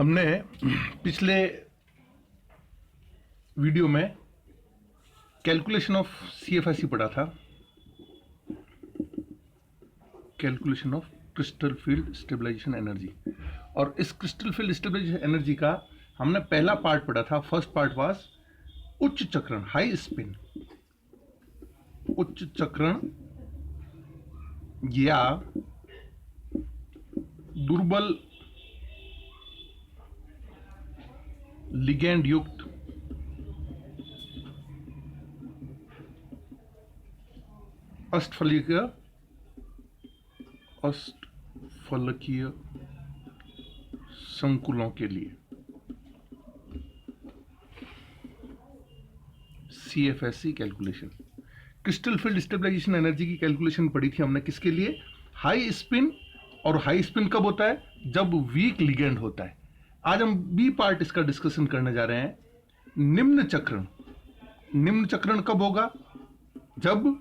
हमने पिछले वीडियो में कैलकुलेशन ऑफ सीएफएसई पढ़ा था, calculation of crystal field stabilization energy. और इस क्रिस्टल फील्ड स्टेबलाइजेशन एनर्जी का हमने पहला पार्ट पढ़ा था। फर्स्ट पार्ट वाज उच्च चक्रण, हाई स्पिन, उच्च चक्रण या दुर्बल लिगेंड युक्त अष्टफलकीय संकुलों के लिए CFSE calculation. Crystal field stabilization energy की कैलकुलेशन पढ़ी थी हमने किसके लिए? High spin. और हाई स्पिन कब होता है? जब वीक लिगेंड होता है। आज हम बी पार्ट इसका डिस्कशन करने जा रहे हैं, निम्न चक्रण। निम्न चक्रण कब होगा? जब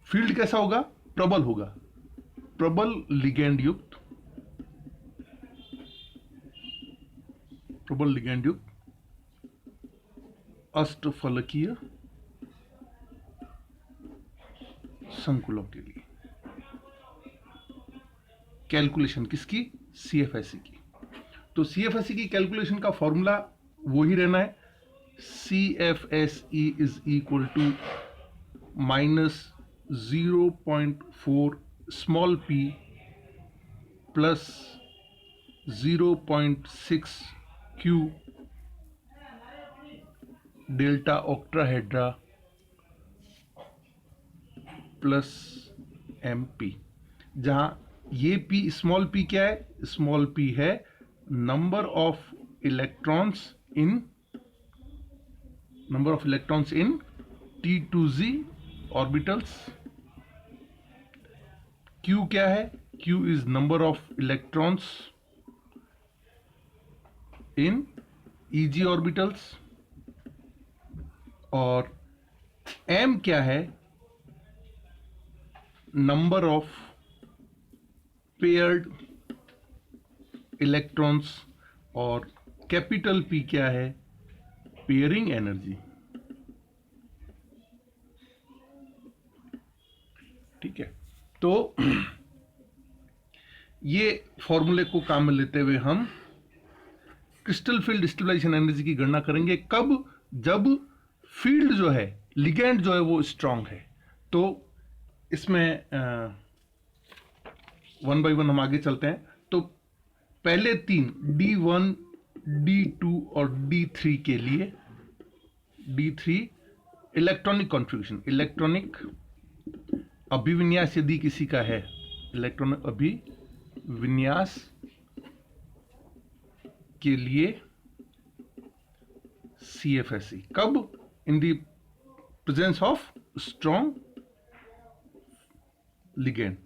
फील्ड कैसा होगा? प्रबल होगा, प्रबल लिगेंड युक्त, प्रबल लिगेंड युक्त अष्टफलकीय संकुलों के लिए। कैलकुलेशन किसकी? सीएफएसई की। तो सीएफएसई की कैलकुलेशन का फॉर्मूला वो ही रहना है, CFSE is equal to -0.4 small p plus 0.6 q delta octahedra plus MP, जहां ये p स्मॉल p क्या है? स्मॉल p है number of electrons in T2z orbitals. q क्या है? q is number of electrons in EG orbitals. और m क्या है? Number of paired electrons. और कैपिटल P क्या है? Pairing energy. ठीक है, तो ये फॉर्मूले को काम में लेते हुए हम क्रिस्टल फील्ड स्टेबलाइजेशन एनर्जी की गणना करेंगे। कब? जब फील्ड जो है, लिगेंड जो है वो स्ट्रांग है। तो इसमें वन बाय वन हम आगे चलते हैं। तो पहले तीन D1, D2 और D3 के लिए, D3 इलेक्ट्रॉनिक कॉन्फ़िगरेशन, इलेक्ट्रॉनिक अभिविन्यास यदि किसी का है, इलेक्ट्रॉनिक अभिविन्यास के लिए CFSE। कब? In the presence of strong ligand,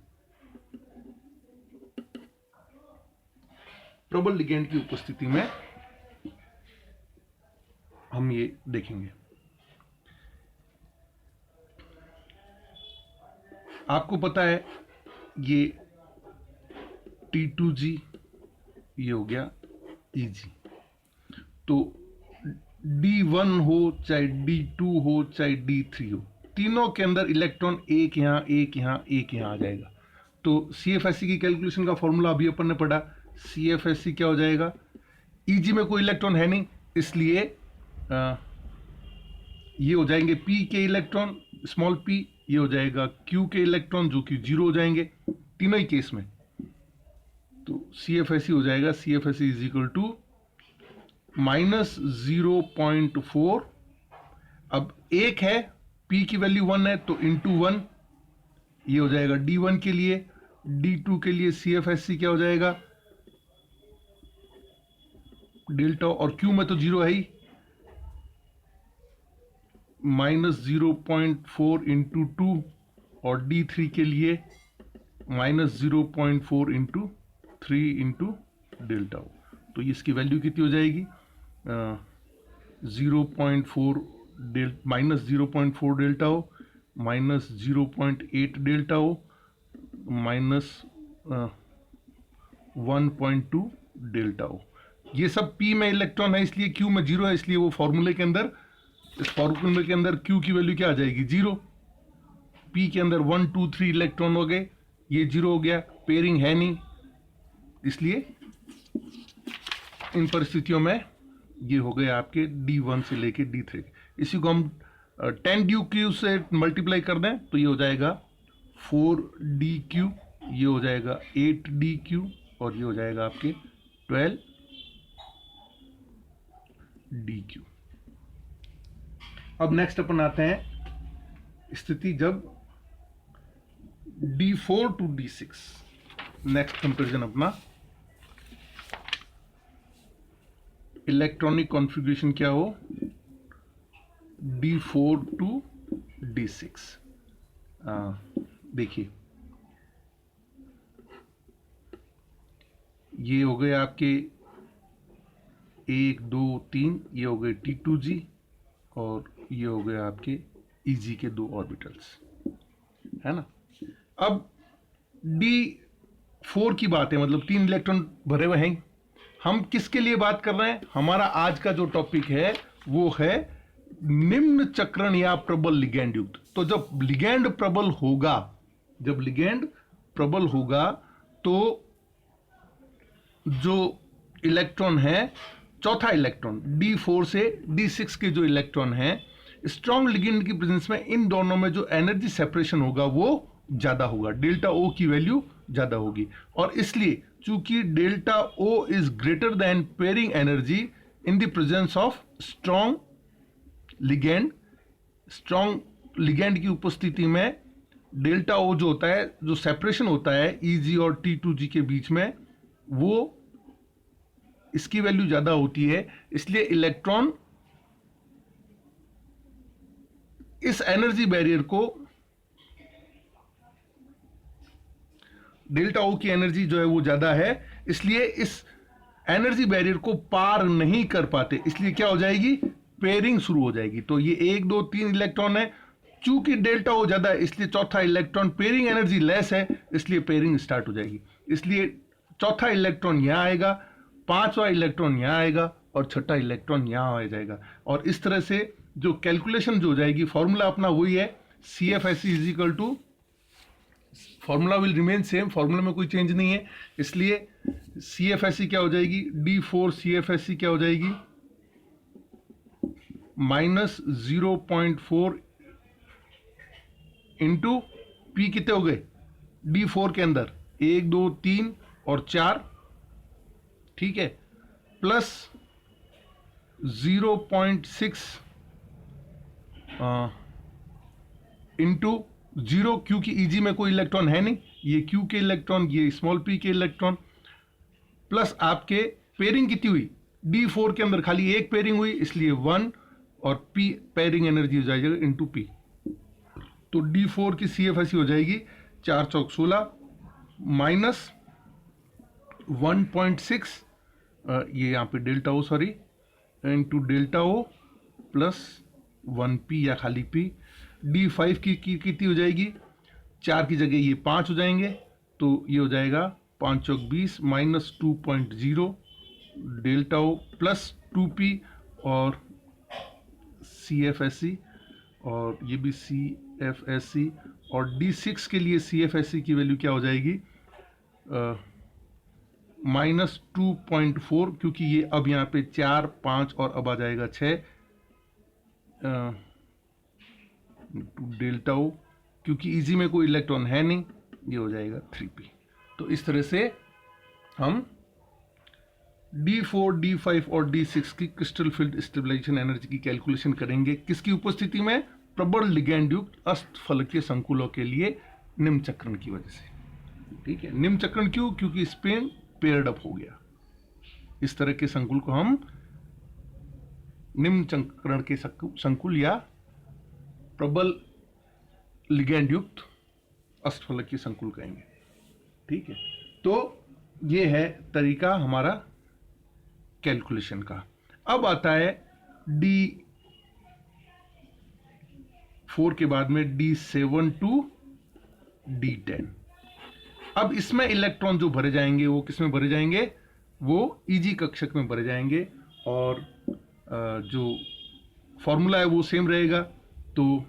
प्रबल लिगेंड की उपस्थिति में हम ये देखेंगे। आपको पता है ये T2G, ये हो गया EG। तो D1 हो चाहे D2 हो चाहे D3 हो, तीनों के अंदर इलेक्ट्रॉन एक यहां एक यहां एक यहां आ जाएगा। तो CFSE की कैलकुलेशन का फॉर्मूला अभी अपन ने पढ़ा। CFSE क्या हो जाएगा? EG में कोई इलेक्ट्रॉन है नहीं, इसलिए ये हो जाएंगे P के इलेक्ट्रॉन स्मॉल p, ये हो जाएगा Q के इलेक्ट्रॉन जो कि 0 हो जाएंगे तीनों ही केस में। तो CFSE हो जाएगा CFSE इज इक्वल टू -0.4। अब एक है, P की वैल्यू 1 है तो इंटू 1, ये हो जाएगा D1 के लिए। D2 के लिए CFSE क्या हो जाएगा? डेल्टा, और Q में तो 0 है ही, -0.4 इंटू 2। और D3 के लिए -0.4 इंटू 3 इंटू डेल्टा। तो इसकी वैल्यू कितनी हो जाएगी? 0.4 -0.4 डेल्टा हो, -0.8 डेल्टा हो, 1.2 डेल्टा ओ। ये सब P में इलेक्ट्रॉन है इसलिए Q में 0 है, इसलिए वो फॉर्मूले के अंदर, इस फॉर्मूले के अंदर Q की वैल्यू क्या आ जाएगी 0। P के अंदर 1 2 3 इलेक्ट्रॉन हो गए, ये 0 हो गया, पेयरिंग है नहीं, इसलिए इन परिस्थितियों में ये हो गए आपके D1 से लेके D3। इसी को हम 10DQ से मल्टीप्लाई कर दें तो ये हो जाएगा 4DQ, ये हो जाएगा 8DQ और ये हो जाएगा आपके 12DQ। अब नेक्स्ट अपन आते हैं स्थिति जब D4 to D6। Next comparison अपना इलेक्ट्रॉनिक कॉन्फ़िगरेशन क्या हो, D4 to D6। देखिए ये हो गए आपके 1 2 3, ये हो गए T2G और ये हो गए आपके EG के 2 ऑर्बिटल्स, है ना। अब D4 की बात है, मतलब 3 इलेक्ट्रॉन भरे हुए हैं। हम किसके लिए बात कर रहे हैं, हमारा आज का जो टॉपिक है वो है निम्न चक्रण या प्रबल लिगैंड युक्त। तो जब लिगैंड प्रबल होगा, जब लिगैंड प्रबल होगा तो जो इलेक्ट्रॉन है, चौथा इलेक्ट्रॉन D4 से D6 के जो इलेक्ट्रॉन हैं, स्ट्रॉन्ग लिगैंड की प्रेजेंस में इन दोनों में जो एनर्जी सेपरेशन होगा वो ज्यादा होगा, डेल्टा O की वैल्यू ज्यादा होगी। और इसलिए चूंकि delta O is greater than pairing energy in the presence of strong ligand, strong ligand की उपस्थिति में डेल्टा O जो होता है, जो सेपरेशन होता है EG और T2G के बीच में, वो इसकी वैल्यू ज्यादा होती है। इसलिए इलेक्ट्रॉन इस एनर्जी बैरियर को, डेल्टा O की एनर्जी जो है वो ज्यादा है, इसलिए इस एनर्जी बैरियर को पार नहीं कर पाते, इसलिए क्या हो जाएगी, पेयरिंग शुरू हो जाएगी। तो ये 1 2 3 इलेक्ट्रॉन है, चूंकि डेल्टा O ज्यादा है इसलिए चौथा इलेक्ट्रॉन पेयरिंग एनर्जी लेस है, इसलिए पेयरिंग स्टार्ट हो जाएगी। इसलिए चौथा इलेक्ट्रॉन यहां आएगा, पांचवा इलेक्ट्रॉन यहां आएगा और छठा इलेक्ट्रॉन यहां आ जाएगा। और इस तरह से जो कैलकुलेशन जो हो जाएगी, फॉर्मूला अपना वही है, CFSE is equal to, formula will remain same, formula में कोई चेंज नहीं है। इसलिए CFSE क्या हो जाएगी, D4 CFSE क्या हो जाएगी, -0.4 इंटू P कितने हो गए D4 के अंदर, 1 2 3 और 4, ठीक है, प्लस 0.6 इंटू 0, क्योंकि EG में कोई इलेक्ट्रॉन है नहीं, ये Q के इलेक्ट्रॉन, ये स्मॉल p के इलेक्ट्रॉन, प्लस आपके पेयरिंग कितनी हुई, D4 के अंदर खाली एक पेयरिंग हुई इसलिए 1, और P पेयरिंग एनर्जी हो जाएगी इंटू P। तो D4 की CFSE हो जाएगी 4 चौक 16 माइनस 1.6, ये यहाँ पे delta O sorry, into delta O plus 1P या खाली P। D5 की कितनी हो जाएगी, 4 की जगह ये 5 हो जाएंगे, तो ये हो जाएगा 5 चौक 20 minus 2.0 delta O plus 2P और CFSE, और ये भी CFSE, और D6 के लिए CFSE की वैल्यू क्या हो जाएगी, -2.4, क्योंकि ये अब यहाँ पे 4 5 और अब आ जाएगा 6 डेल्टा O, क्योंकि EG में कोई इलेक्ट्रॉन है नहीं, ये हो जाएगा 3P। तो इस तरह से हम D4, D5 और D6 की क्रिस्टल फील्ड स्टेबलाइजेशन एनर्जी की कैलकुलेशन करेंगे, किसकी उपस्थिति में, प्रबल लिगैंड युक्त अष्टफलकीय संकुलों के लिए निम्न चक्रण की वजह से। ठीक है, निम्न चक्रण क्यों, क्योंकि स्पिन पेयर्ड अप हो गया। इस तरह के संकुल को हम निम्न चक्रण के संकुल या प्रबल लिगैंड युक्त अष्टफलकीय संकुल कहेंगे। ठीक है, तो ये है तरीका हमारा कैलकुलेशन का। अब आता है D4 के बाद में D7 to D10। अब इसमें इलेक्ट्रॉन जो भरे जाएंगे वो किस में भरे जाएंगे, वो ईजी कक्षक में भरे जाएंगे, और जो फॉर्मूला है वो सेम रहेगा। तो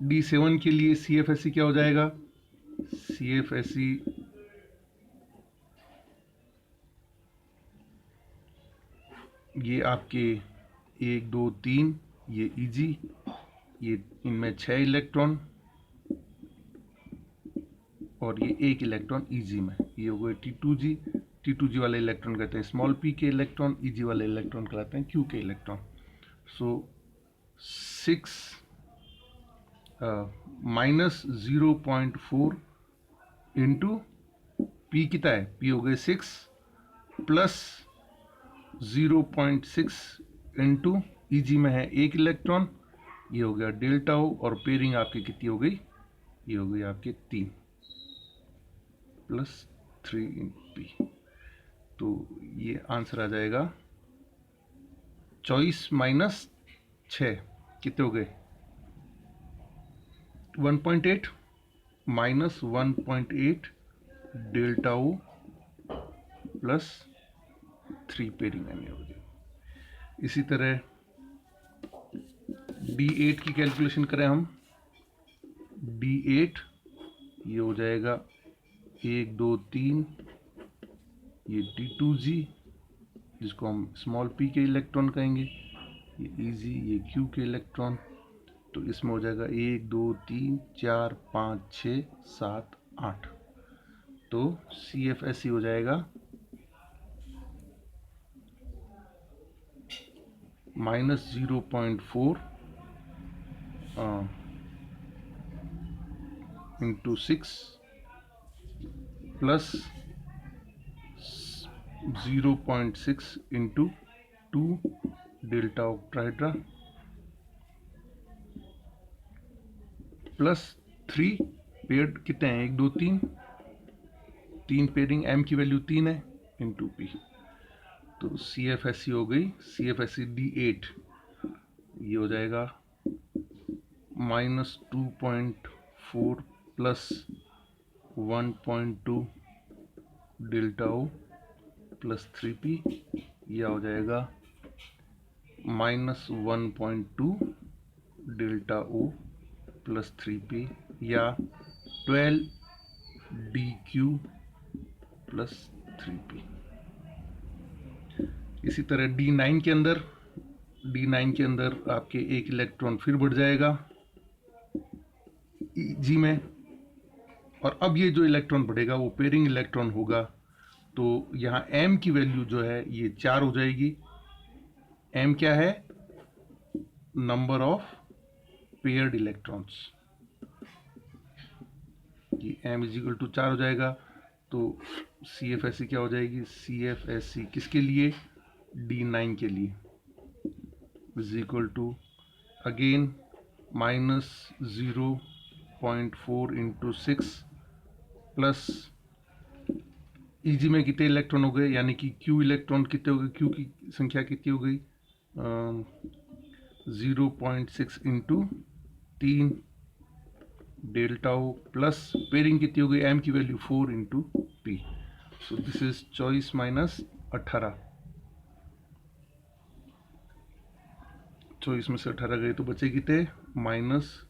D7 के लिए CFSE क्या हो जाएगा, CFSE ये आपके 1 2 3 ये ईजी, ये इनमें 6 इलेक्ट्रॉन और ये 1 इलेक्ट्रॉन ईजी में, ये हो गए T2G। T2G वाले इलेक्ट्रॉन कहते हैं स्मॉल p के इलेक्ट्रॉन, ईजी वाले इलेक्ट्रॉन कहलाते हैं Q के इलेक्ट्रॉन। सो 6 माइनस 0.4 इंटू P कितना है, P हो गए 6 प्लस 0.6 इंटू ईजी में है 1 इलेक्ट्रॉन, ये हो गया डेल्टा O, और पेयरिंग आपकी कितनी हो गई, ये हो गई आपके 3 प्लस 3 इन P। तो ये आंसर आ जाएगा 24 माइनस 6 कितने हो गए 1.8 minus 1.8 delta O plus 3 pairing यानी हो गया। इसी तरह D8 की कैलकुलेशन करें हम, D8 ये हो जाएगा 1 2 3, ये T2G जिसको हम स्मॉल p के इलेक्ट्रॉन कहेंगे, ये ईजी, ये Q के इलेक्ट्रॉन। तो इसमें हो जाएगा 1 2 3 4 5 6 7 8। तो CFSE हो जाएगा minus 0.4 into 6 plus 0.6 into 2 delta octahedra plus 3 paired कितने हैं 1 2 3 पेयरिंग, m की वैल्यू 3 है इंटू p। तो CFSE हो गई, CFSE D8 ये हो जाएगा minus 2.4 plus 1.2 delta O plus 3p, यह हो जाएगा minus 1.2 delta O plus 3p, या 12 DQ प्लस 3p। इसी तरह D9 के अंदर आपके 1 इलेक्ट्रॉन फिर बढ़ जाएगा G में, और अब ये जो इलेक्ट्रॉन बढ़ेगा वो पेयरिंग इलेक्ट्रॉन होगा। तो यहाँ m की वैल्यू जो है ये 4 हो जाएगी। m क्या है, नंबर ऑफ पेयर्ड इलेक्ट्रॉन्स, ये m इज इक्वल टू 4 हो जाएगा। तो CFSE क्या हो जाएगी, CFSE किसके लिए, D9 के लिए, is equal to again minus 0.4 into 6 plus e g में कितने इलेक्ट्रॉन हो गए, यानी कि Q इलेक्ट्रॉन कितने हो गए, Q की संख्या कितनी हो गई 0.6 into 3 delta O plus pairing कितनी हो गई, m की value 4 into p। So this is 24 minus 18, 24 में से 18 गए तो बचे कितने minus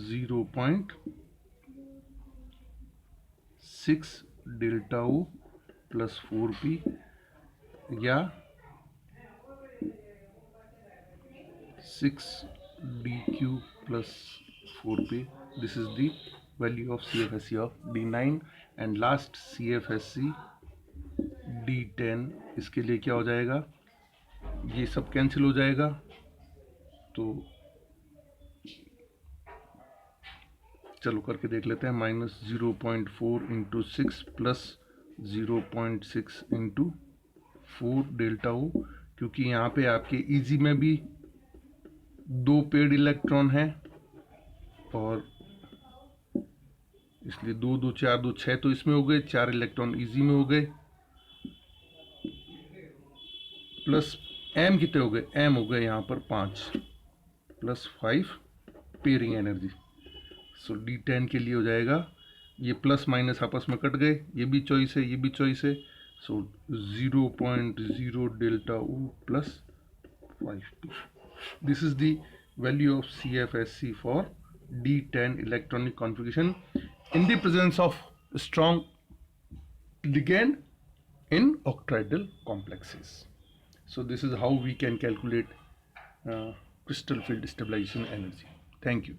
0.6 delta O plus 4p, या 6 DQ plus 4p। This is the value of CFSE of D9 and last CFSE D10। इसके लिए क्या हो जाएगा, ये सब कैंसिल हो जाएगा। तो चलो करके देख लेते हैं, minus 0.4 into 6 plus 0.6 into 4 delta O, क्योंकि यहाँ पे आपके ईजी में भी 2 पेड इलेक्ट्रॉन हैं, और इसलिए 2 2 4 2 6 तो इसमें हो गए, 4 इलेक्ट्रॉन ईजी में हो गए, प्लस m कितने हो गए, m हो गए यहाँ पर 5 प्लस 5 पेयरिंग एनर्जी। सो D10 के लिए हो जाएगा, ये प्लस माइनस आपस में कट गए, ये भी चॉइस है, ये भी चॉइस है। सो 0.0 delta O plus 5p। This is the value of CFSC for D10 electronic configuration in the presence of strong ligand in octahedral complexes. So this is how we can calculate crystal field stabilization energy. Thank you.